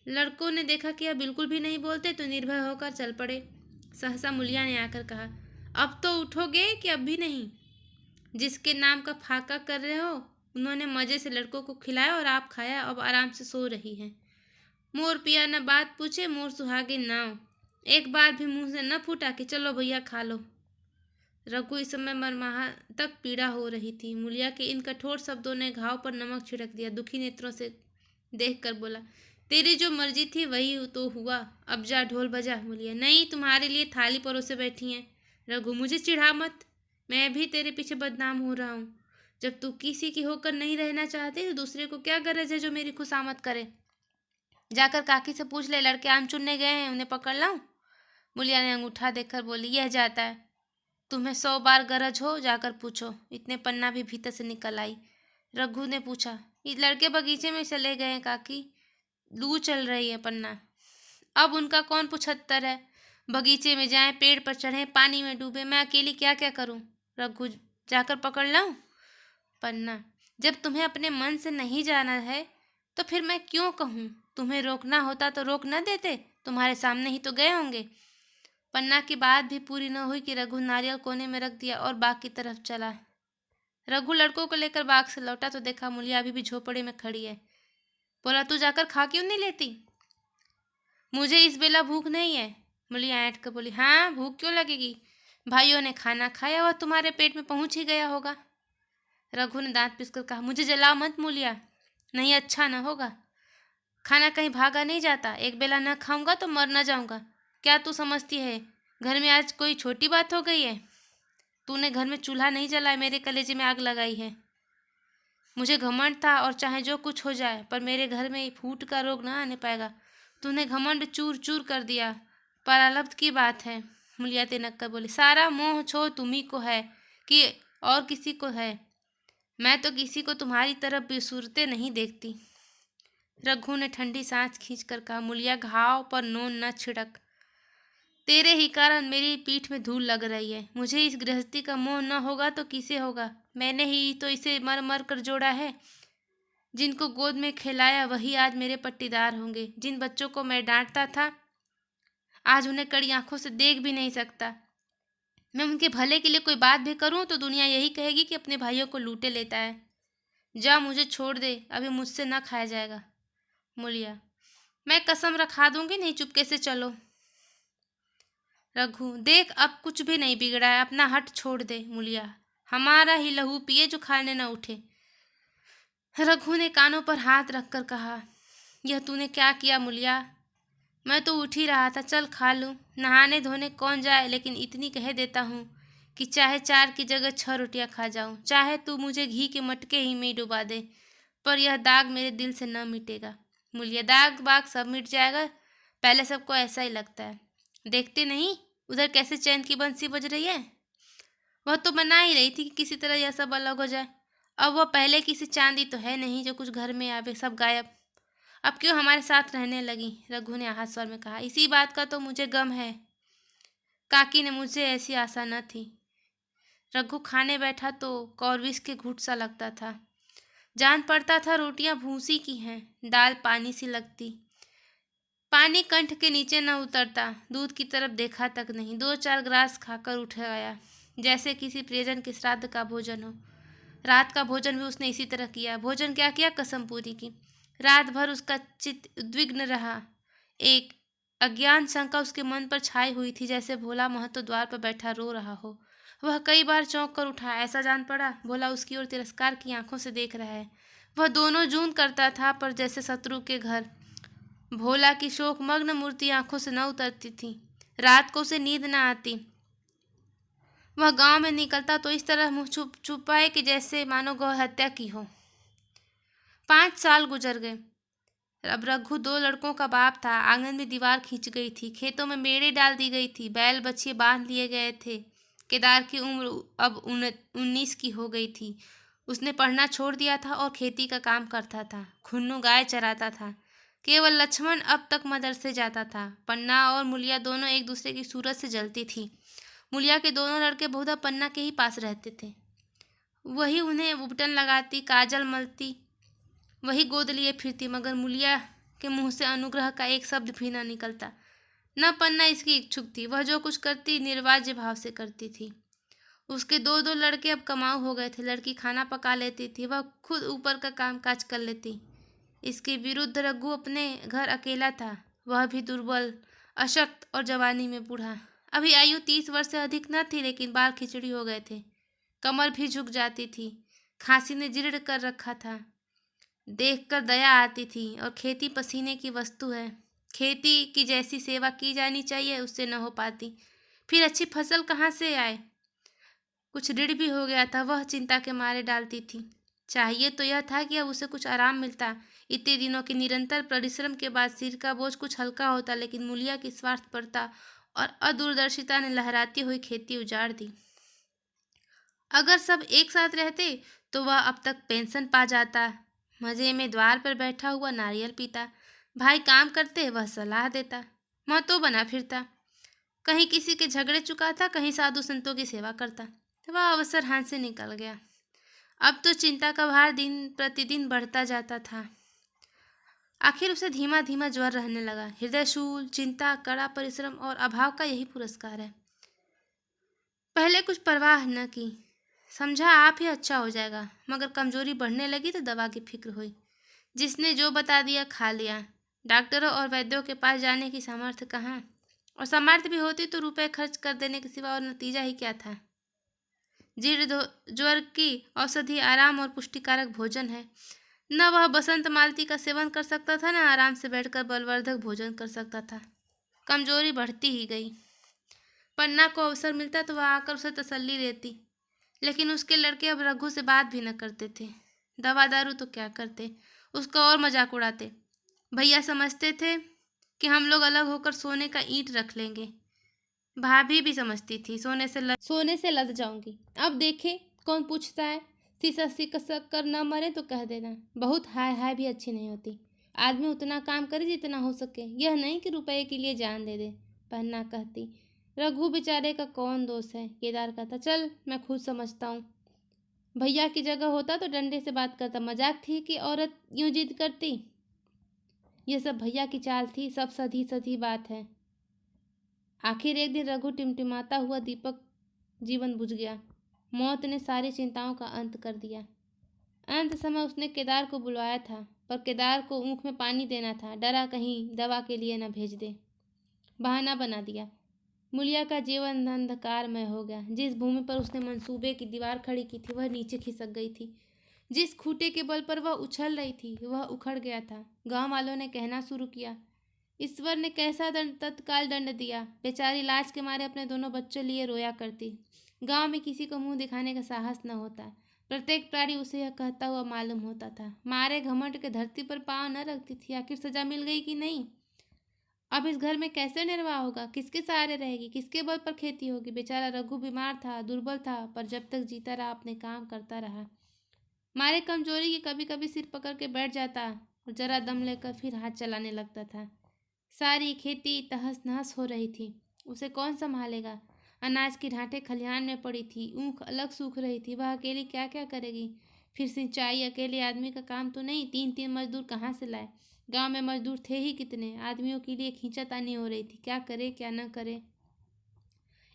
लड़कों ने देखा कि अब बिल्कुल भी नहीं बोलते तो निर्भय होकर चल पड़े। सहसा मुलिया ने आकर कहा, अब तो उठोगे कि अब भी नहीं? जिसके नाम का फाका कर रहे हो उन्होंने मजे से लड़कों को खिलाया और आप खाया, अब आराम से सो रही हैं। मोर पिया न बात पूछे, मोर सुहागे नाव। एक बार भी मुंह से न फूटा कि चलो भैया खा लो। रघु इस समय मरमाहा तक पीड़ा हो रही थी। मुलिया के इन कठोर शब्दों ने घाव पर नमक छिड़क दिया। दुखी नेत्रों से देखकर बोला, तेरी जो मर्जी थी वही तो हुआ, अब जा ढोल बजा। मुलिया, नहीं, तुम्हारे लिए थाली परोसे बैठी हैं। रघु, मुझे चिढ़ा मत, मैं भी तेरे पीछे बदनाम हो रहा हूँ। जब तू किसी की होकर नहीं रहना चाहती तो दूसरे को क्या गरज है जो मेरी खुशामद करे? जाकर काकी से पूछ ले, लड़के आम चुनने गए हैं, उन्हें पकड़ लाऊं? मुलिया ने अंगूठा देखकर बोली, यह जाता है, तुम्हें 100 बार गरज हो जाकर पूछो। इतने पन्ना भी भीतर से निकल आई। रघु ने पूछा, ये लड़के बगीचे में चले गए हैं काकी, लू चल रही है। पन्ना, अब उनका कौन पुछत्तर है? बगीचे में जाएं, पेड़ पर चढ़ें, पानी में डूबे, मैं अकेली क्या क्या करूं? रघु, जाकर पकड़ लाऊं? पन्ना, जब तुम्हें अपने मन से नहीं जाना है तो फिर मैं क्यों कहूँ? तुम्हें रोकना होता तो रोक न देते, तुम्हारे सामने ही तो गए होंगे। पन्ना की बात भी पूरी न हुई कि रघु नारियल कोने में रख दिया और बाग की तरफ चला। रघु लड़कों को लेकर बाग से लौटा तो देखा मुलिया अभी भी झोपड़े में खड़ी है। बोला, तू जाकर खा क्यों नहीं लेती? मुझे इस बेला भूख नहीं है। मुलिया ऐंठ कर बोली, हाँ, भूख क्यों लगेगी? भाइयों ने खाना खाया और तुम्हारे पेट में पहुंच ही गया होगा। रघु ने दांत पीसकर कहा, मुझे जलाओ मत मुलिया, नहीं अच्छा न होगा। खाना कहीं भागा नहीं जाता, एक बेला न खाऊंगा तो मर न जाऊंगा। क्या तू समझती है घर में आज कोई छोटी बात हो गई है? तूने घर में चूल्हा नहीं जलाया, मेरे कलेजे में आग लगाई है। मुझे घमंड था और चाहे जो कुछ हो जाए पर मेरे घर में फूट का रोग न आने पाएगा। तूने घमंड चूर चूर कर दिया, प्रारब्ध की बात है। मुलिया तिनक कर बोली, सारा मोह छो तुम्ही को है कि और किसी को है? मैं तो किसी को तुम्हारी तरफ भी सूरते नहीं देखती। रघु ने ठंडी सांस खींचकर कहा, मुलिया, घाव पर नून न छिड़क, तेरे ही कारण मेरी पीठ में धूल लग रही है। मुझे इस गृहस्थी का मोह न होगा तो किसे होगा? मैंने ही तो इसे मर मर कर जोड़ा है। जिनको गोद में खिलाया वही आज मेरे पट्टीदार होंगे। जिन बच्चों को मैं डांटता था आज उन्हें कड़ी आंखों से देख भी नहीं सकता। मैं उनके भले के लिए कोई बात भी करूं तो दुनिया यही कहेगी कि अपने भाइयों को लूटे लेता है। जा, मुझे छोड़ दे, अभी मुझसे न खाया जाएगा। मुलिया, मैं कसम रखा दूंगी, नहीं चुपके से चलो। रघु, देख, अब कुछ भी नहीं बिगड़ा है, अपना हट छोड़ दे। मुलिया, हमारा ही लहू पिए जो खाने न उठे। रघु ने कानों पर हाथ रखकर कहा, यह तूने क्या किया मुलिया? मैं तो उठ ही रहा था, चल खा लूं। नहाने धोने कौन जाए, लेकिन इतनी कह देता हूँ कि चाहे 4 की जगह 6 रोटियां खा जाऊं, चाहे तू मुझे घी के मटके ही में डुबा दे, पर यह दाग मेरे दिल से न मिटेगा। मुलिया, दाग बाग सब मिट जाएगा, पहले सबको ऐसा ही लगता है। देखते नहीं उधर कैसे चैन की बंसी बज रही है? वह तो बना ही रही थी कि किसी तरह यह सब अलग हो जाए। अब वह पहले किसी चांदी तो है नहीं जो कुछ घर में आवे, सब गायब। अब क्यों हमारे साथ रहने लगी? रघु ने आहत स्वर में कहा, इसी बात का तो मुझे गम है। काकी ने मुझे ऐसी आशा न थी। रघु खाने बैठा तो कौरविश के घूंट सा लगता था। जान पड़ता था रोटियां भूसी की हैं, दाल पानी सी लगती। पानी कंठ के नीचे न उतरता, दूध की तरफ देखा तक नहीं। 2-4 ग्रास खाकर उठ गया, जैसे किसी प्रियजन के श्राद्ध का भोजन हो। रात का भोजन भी उसने इसी तरह किया। भोजन क्या किया? कसम पूरी की। रात भर उसका चित्त उद्विग्न रहा। एक अज्ञान शंका उसके मन पर छाई हुई थी, जैसे भोला महतो द्वार पर बैठा रो रहा हो। वह कई बार चौंक कर उठा। ऐसा जान पड़ा भोला उसकी ओर तिरस्कार की आंखों से देख रहा है। वह दोनों जून करता था, पर जैसे शत्रु के घर। भोला की शोकमग्न मूर्ति आंखों से न उतरती थी। रात को उसे नींद न आती। वह गांव में निकलता तो इस तरह मुंह छुपाए कि जैसे मानो गौ हत्या की हो। 5 साल गुजर गए। अब रघु 2 लड़कों का बाप था। आंगन में दीवार खींच गई थी, खेतों में मेड़े डाल दी गई थी, बैल बछिए बांध लिए गए थे। केदार की उम्र अब 19 की हो गई थी। उसने पढ़ना छोड़ दिया था और खेती का काम करता था। खुन्नू गाय चराता था। केवल लक्ष्मण अब तक मदरसे जाता था। पन्ना और मुलिया दोनों एक दूसरे की सूरत से जलती थी। मुलिया के दोनों लड़के बहुधा पन्ना के ही पास रहते थे। वही उन्हें उपटन लगाती, काजल मलती, वही गोद लिए फिरती, मगर मुलिया के मुंह से अनुग्रह का एक शब्द भी न निकलता। न पन्ना इसकी इच्छुक थी। वह जो कुछ करती निर्वाज्य भाव से करती थी। उसके 2 लड़के अब कमाऊ हो गए थे। लड़की खाना पका लेती थी, वह खुद ऊपर का काम काज कर लेती। इसके विरुद्ध रघु अपने घर अकेला था, वह भी दुर्बल, अशक्त और जवानी में बूढ़ा। अभी आयु 30 वर्ष से अधिक न थी, लेकिन बाल खिचड़ी हो गए थे। कमर भी झुक जाती थी। खांसी ने जीर्ण कर रखा था। देखकर दया आती थी। और खेती पसीने की वस्तु है। खेती की जैसी सेवा की जानी चाहिए उससे न हो पाती। फिर अच्छी फसल कहाँ से आए? कुछ ऋण भी हो गया था, वह चिंता के मारे डालती थी। चाहिए तो यह था कि अब उसे कुछ आराम मिलता। इतने दिनों के निरंतर परिश्रम के बाद सिर का बोझ कुछ हल्का होता, लेकिन मुलिया की स्वार्थपरता और अदूरदर्शिता ने लहराती हुई खेती उजाड़ दी। अगर सब एक साथ रहते तो वह अब तक पेंशन पा जाता। मजे में द्वार पर बैठा हुआ नारियल पीता। भाई काम करते, वह सलाह देता। महतो बना फिरता। कहीं किसी के झगड़े चुकाता, कहीं साधु संतों की सेवा करता। वह अवसर हाथ से निकल गया। अब तो चिंता का भार दिन प्रतिदिन बढ़ता जाता था। आखिर उसे धीमा धीमा ज्वर रहने लगा। हृदयशूल, चिंता, कड़ा परिश्रम और अभाव का यही पुरस्कार है। पहले कुछ परवाह न की, समझा आप ही अच्छा हो जाएगा, मगर कमजोरी बढ़ने लगी तो दवा की फिक्र हुई। जिसने जो बता दिया खा लिया। डॉक्टरों और वैद्यों के पास जाने की सामर्थ्य कहाँ, और सामर्थ्य भी होती तो रुपए खर्च कर देने के सिवा और नतीजा ही क्या था। जीर्ण ज्वर की औषधि आराम और पुष्टिकारक भोजन है। न वह बसंत मालती का सेवन कर सकता था, न आराम से बैठकर बलवर्धक भोजन कर सकता था। कमजोरी बढ़ती ही गई। पन्ना को अवसर मिलता तो वह आकर उसे तसल्ली देती, लेकिन उसके लड़के अब रघु से बात भी न करते थे। दवा दारू तो क्या करते, उसका और मजाक उड़ाते। भैया समझते थे कि हम लोग अलग होकर सोने का ईंट रख लेंगे। भाभी भी समझती थी सोने से लद जाऊंगी। अब देखे कौन पूछता है। सीसा सिकसक कर न मरे तो कह देना। बहुत हाय हाय भी अच्छी नहीं होती। आदमी उतना काम करे जितना हो सके, यह नहीं कि रुपये के लिए जान दे दे। पन्ना कहती, रघु बेचारे का कौन दोष है। केदार कहता, चल मैं खुद समझता हूँ। भैया की जगह होता तो डंडे से बात करता। मजाक थी कि औरत यूं जिद करती। यह सब भैया की चाल थी, सब सधी सधी बात है। आखिर एक दिन रघु टिमटिमाता हुआ दीपक जीवन बुझ गया। मौत ने सारी चिंताओं का अंत कर दिया। अंत समय उसने केदार को बुलवाया था, पर केदार को ऊँख में पानी देना था। डरा कहीं दवा के लिए न भेज दे। बहाना बना दिया। मुलिया का जीवन अंधकारमय हो गया। जिस भूमि पर उसने मंसूबे की दीवार खड़ी की थी, वह नीचे खिसक गई थी। जिस खूंटे के बल पर वह उछल रही थी, वह उखड़ गया था। गांव वालों ने कहना शुरू किया, ईश्वर ने कैसा दंड तत्काल दंड दिया। बेचारी लाज के मारे अपने दोनों बच्चों लिए रोया करती। गांव में किसी को मुंह दिखाने का साहस न होता। प्रत्येक प्राणी उसे यह कहता हुआ मालूम होता था। मारे घमंड के धरती पर पांव न रखती थी। आखिर सजा मिल गई कि नहीं? अब इस घर में कैसे निर्वाह होगा? किसके सहारे रहेगी? किसके बल पर खेती होगी? बेचारा रघु बीमार था, दुर्बल था, पर जब तक जीता रहा अपने काम करता रहा। मारे कमजोरी की कभी कभी सिर पकड़ के बैठ जाता और जरा दम लेकर फिर हाथ चलाने लगता था। सारी खेती तहस नहस हो रही थी। उसे कौन संभालेगा? अनाज की ढांठें खलिहान में पड़ी थी। ऊँख अलग सूख रही थी। वह अकेली क्या क्या करेगी? फिर सिंचाई अकेले आदमी का काम तो नहीं। 3-3 मजदूर कहाँ से लाए? गांव में मजदूर थे ही कितने। आदमियों के लिए खींचातानी हो रही थी। क्या करे क्या न करे।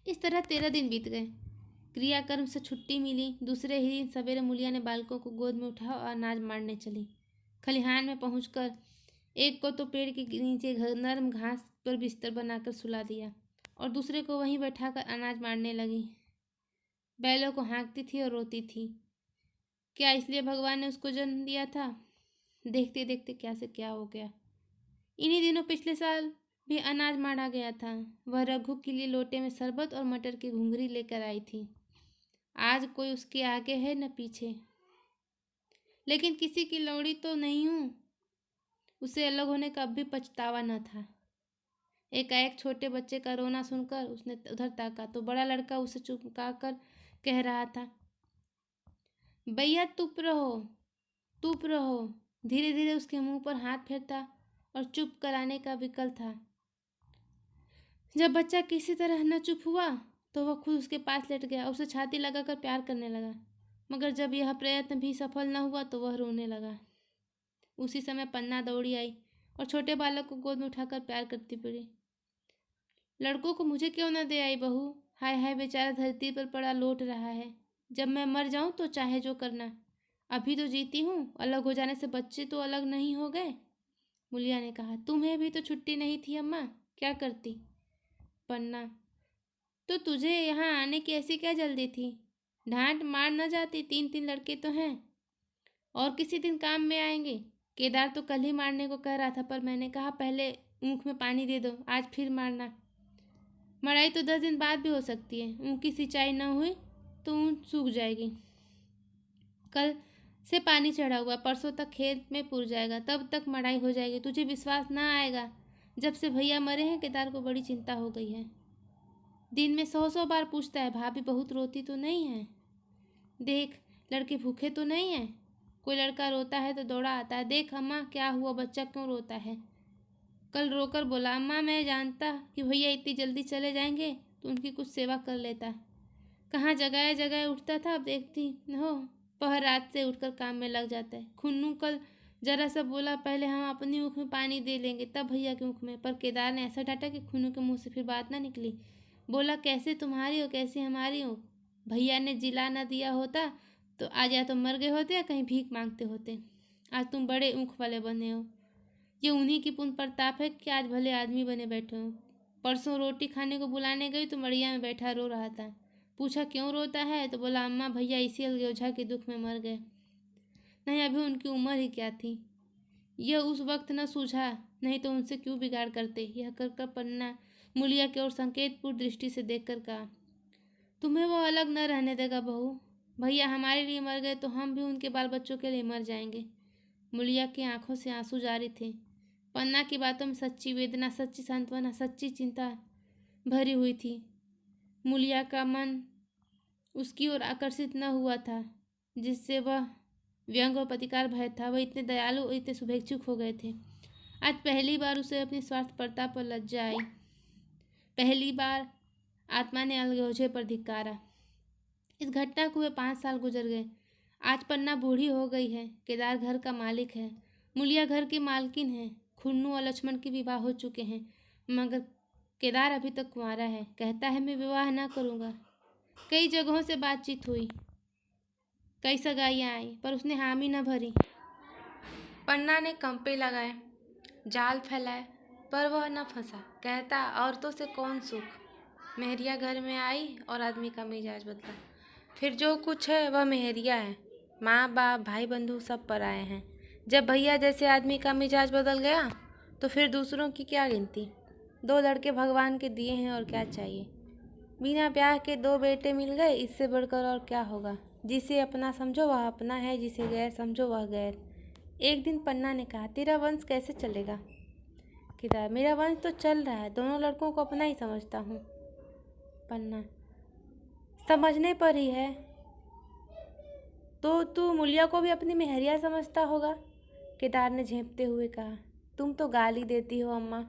इस तरह 13 दिन बीत गए। क्रियाकर्म से छुट्टी मिली। दूसरे ही दिन सवेरे मुलिया ने बालकों को गोद में उठाया और अनाज मारने चली। खलिहान में पहुंचकर एक को तो पेड़ के नीचे नरम घास पर बिस्तर बनाकर सुला दिया और दूसरे को वहीं बैठाकर अनाज मारने लगी। बैलों को हाँकती थी और रोती थी। क्या इसलिए भगवान ने उसको जन्म दिया था? देखते देखते क्या से क्या हो गया। इन्हीं दिनों पिछले साल भी अनाज मारा गया था। वह रघु के लिए लोटे में शरबत और मटर की घुंघरी लेकर आई थी। आज कोई उसके आगे है न पीछे, लेकिन किसी की लौड़ी तो नहीं हूँ। उसे अलग होने का अब भी पछतावा न था। एकाएक छोटे बच्चे का रोना सुनकर उसने उधर ताका तो बड़ा लड़का उसे चुपका कर कह रहा था, भैया चुप रहो, चुप रहो। धीरे धीरे उसके मुंह पर हाथ फेरता और चुप कराने का विकल्प था। जब बच्चा किसी तरह न चुप हुआ तो वह खुद उसके पास लेट गया और उसे छाती लगाकर प्यार करने लगा। मगर जब यह प्रयत्न भी सफल न हुआ तो वह रोने लगा। उसी समय पन्ना दौड़ी आई और छोटे बालक को गोद में उठाकर प्यार करती पड़ी। लड़कों को मुझे क्यों न दे आई बहू? हाय हाय, बेचारा धरती पर पड़ा लौट रहा है। जब मैं मर जाऊं तो चाहे जो करना, अभी तो जीती हूँ। अलग हो जाने से बच्चे तो अलग नहीं हो गए। मुलिया ने कहा, तुम्हें भी तो छुट्टी नहीं थी अम्मा, क्या करती? पन्ना, तो तुझे यहाँ आने की ऐसी क्या जल्दी थी? डांट मार न जाती? 3 लड़के तो हैं और किसी दिन काम में आएंगे। केदार तो कल ही मारने को कह रहा था, पर मैंने कहा पहले ऊँख में पानी दे दो, आज फिर मारना। मड़ाई तो 10 दिन बाद भी हो सकती है। ऊँख की सिंचाई न हुई तो ऊँख सूख जाएगी। कल से पानी चढ़ा हुआ, परसों तक खेत में पुर जाएगा, तब तक मड़ाई हो जाएगी। तुझे विश्वास ना आएगा, जब से भैया मरे हैं केदार को बड़ी चिंता हो गई है। दिन में 100 बार पूछता है, भाभी बहुत रोती तो नहीं है? देख लड़के भूखे तो नहीं है? कोई लड़का रोता है तो दौड़ा आता है, देख अम्मा क्या हुआ, बच्चा क्यों रोता है? कल रोकर बोला, अम्मा मैं जानता कि भैया इतनी जल्दी चले जाएंगे तो उनकी कुछ सेवा कर लेता। कहाँ जगह जगह उठता था, अब देखती हो पहर रात से उठकर काम में लग जाता है। खुन्नू कल जरा सा बोला, पहले हम अपनी ऊँख में पानी दे लेंगे तब भैया की ऊँख में, पर केदार ने ऐसा डांटा कि खुन्नू के मुंह से फिर बात ना निकली। बोला, कैसे तुम्हारी हो कैसे हमारी हो? भैया ने जिला ना दिया होता तो आज या तो मर गए होते या कहीं भीख मांगते होते। आज तुम बड़े ऊँख वाले बने हो। ये उन्हीं की पुण्य प्रताप है कि आज भले आदमी बने बैठे हो। परसों रोटी खाने को बुलाने गई तो मड़िया में बैठा रो रहा था। पूछा क्यों रोता है तो बोला, अम्मा भैया इसी अलगोझा के दुख में मर गए। नहीं अभी उनकी उम्र ही क्या थी, यह उस वक्त न सूझा, नहीं तो उनसे क्यों बिगाड़ करते। यह कर पन्ना मुलिया की ओर संकेतपूर्ण दृष्टि से देखकर कहा, तुम्हें वो अलग न रहने देगा बहू। भैया हमारे लिए मर गए तो हम भी उनके बाल बच्चों के लिए मर जाएंगे। मुलिया की आंखों से आंसू जारी थे। पन्ना की बातों में सच्ची वेदना, सच्ची सांत्वना, सच्ची चिंता भरी हुई थी। मुलिया का मन उसकी ओर आकर्षित न हुआ था, जिससे वह व्यंग और प्रतिकार भय था। वह इतने दयालु और इतने शुभेच्छुक हो गए थे। आज पहली बार उसे अपनी स्वार्थपरता पर लज्जा आई। पहली बार आत्मा ने अलगोझे पर धिक्कारा। इस घटना को हुए 5 साल गुजर गए। आज पन्ना बूढ़ी हो गई है। केदार घर का मालिक है, मुलिया घर की मालकिन है। खुन्नू और लक्ष्मण के विवाह हो चुके हैं, मगर केदार अभी तक कुंवारा है। कहता है मैं विवाह ना करूँगा। कई जगहों से बातचीत हुई, कई सगाइयाँ आई, पर उसने हामी न भरी। पन्ना ने कंपे लगाए, जाल फैलाए, पर वह न फंसा। कहता, औरतों से कौन सुख। मेहरिया घर में आई और आदमी का मिजाज बदला। फिर जो कुछ है वह मेहरिया है। माँ बाप भाई बंधु सब पराए हैं। जब भैया जैसे आदमी का मिजाज बदल गया तो फिर दूसरों की क्या गिनती। 2 लड़के भगवान के दिए हैं और क्या चाहिए। बिना ब्याह के 2 बेटे मिल गए, इससे बढ़कर और क्या होगा। जिसे अपना समझो वह अपना है, जिसे गैर समझो वह गैर। एक दिन पन्ना ने कहा, तेरा वंश कैसे चलेगा? केदार, मेरा वंश तो चल रहा है, दोनों लड़कों को अपना ही समझता हूँ। पन्ना, समझने पर ही है तो तू मुलिया को भी अपनी मेहरिया समझता होगा। केदार ने झेंपते हुए कहा, तुम तो गाली देती हो अम्मा।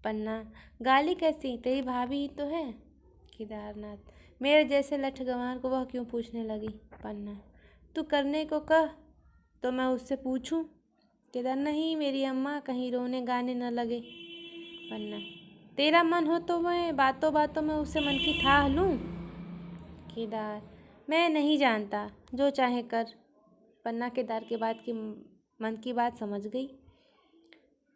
पन्ना, गाली कैसी, तेरी भाभी ही तो है। केदारनाथ, मेरे जैसे लठ गंवार को वह क्यों पूछने लगी। पन्ना, तू करने को कह तो मैं उससे पूछूं। केदार, नहीं मेरी अम्मा, कहीं रोने गाने न लगे। पन्ना, तेरा मन हो तो मैं बातों बातों में उससे मन की थाह लूं। केदार, मैं नहीं जानता, जो चाहे कर। पन्ना केदार के बाद की मन की बात समझ गई।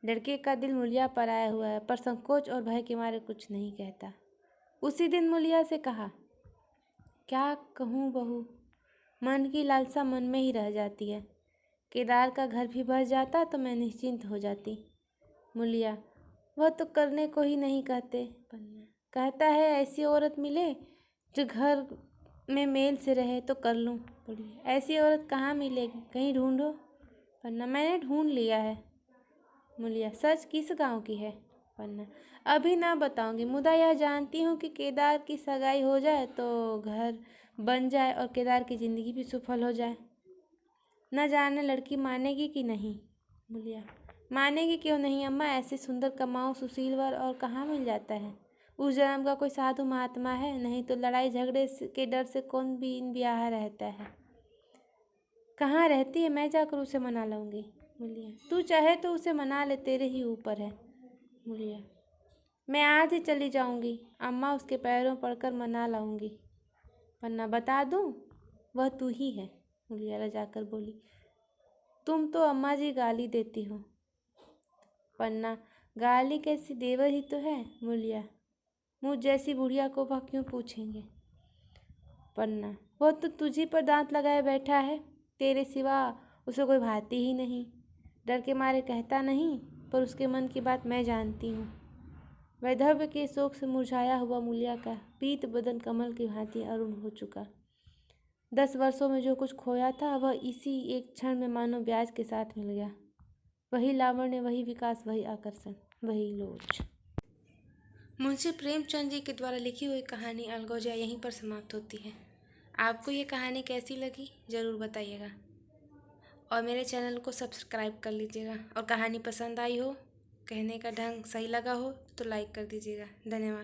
लड़के का दिल मूलिया पर आया हुआ है, पर संकोच और भय के मारे कुछ नहीं कहता। उसी दिन मूलिया से कहा, क्या कहूँ बहू, मन की लालसा मन में ही रह जाती है। केदार का घर भी बस जाता तो मैं निश्चिंत हो जाती। मूलिया, वह तो करने को ही नहीं कहते। पन्ना, कहता है ऐसी औरत मिले जो घर में मेल से रहे तो कर लूँ। बढ़िया, ऐसी औरत कहाँ मिलेगी, कहीं ढूंढो। पन्ना, मैंने ढूंढ लिया है। मूलिया, सच किस गांव की है। पन्ना, अभी ना बताऊंगी, मुदा यह जानती हूँ कि केदार की सगाई हो जाए तो घर बन जाए और केदार की जिंदगी भी सफल हो जाए। न जाने लड़की मानेगी कि नहीं। मूलिया, मानेगी क्यों नहीं अम्मा, ऐसे सुंदर कमाओ सुशील वर और कहाँ मिल जाता है। उस जन्म का कोई साधु महात्मा है, नहीं तो लड़ाई झगड़े के डर से कौन भी इन ब्याह रहता है। कहाँ रहती है, मैं जाकर उसे मना लूँगी। मूलिया, तू चाहे तो उसे मना ले, तेरे ही ऊपर है। मूलिया, मैं आज ही चली जाऊँगी अम्मा, उसके पैरों पड़कर मना लाऊंगी। पन्ना, बता दूँ, वह तू ही है। मूलिया लजाकर बोली, तुम तो अम्मा जी गाली देती हो। पन्ना, गाली कैसी, देवर ही तो है। मूलिया, मुझ जैसी बुढ़िया को वह क्यों पूछेंगे। पन्ना, वह तो तुझी पर दांत लगाए बैठा है, तेरे सिवा उसे कोई भाती ही नहीं। डर के मारे कहता नहीं, पर उसके मन की बात मैं जानती हूँ। वैधव्य के शोक से मुरझाया हुआ मूलिया का पीत बदन कमल की भांति अरुण हो चुका। 10 वर्षों में जो कुछ खोया था वह इसी एक क्षण में मानो ब्याज के साथ मिल गया। वही लावण्य, वही विकास, वही आकर्षण, वही लोच। मुंशी प्रेमचंद जी के द्वारा लिखी हुई कहानी अलगोजा यहीं पर समाप्त होती है। आपको ये कहानी कैसी लगी ज़रूर बताइएगा और मेरे चैनल को सब्सक्राइब कर लीजिएगा। और कहानी पसंद आई हो, कहने का ढंग सही लगा हो तो लाइक कर दीजिएगा। धन्यवाद।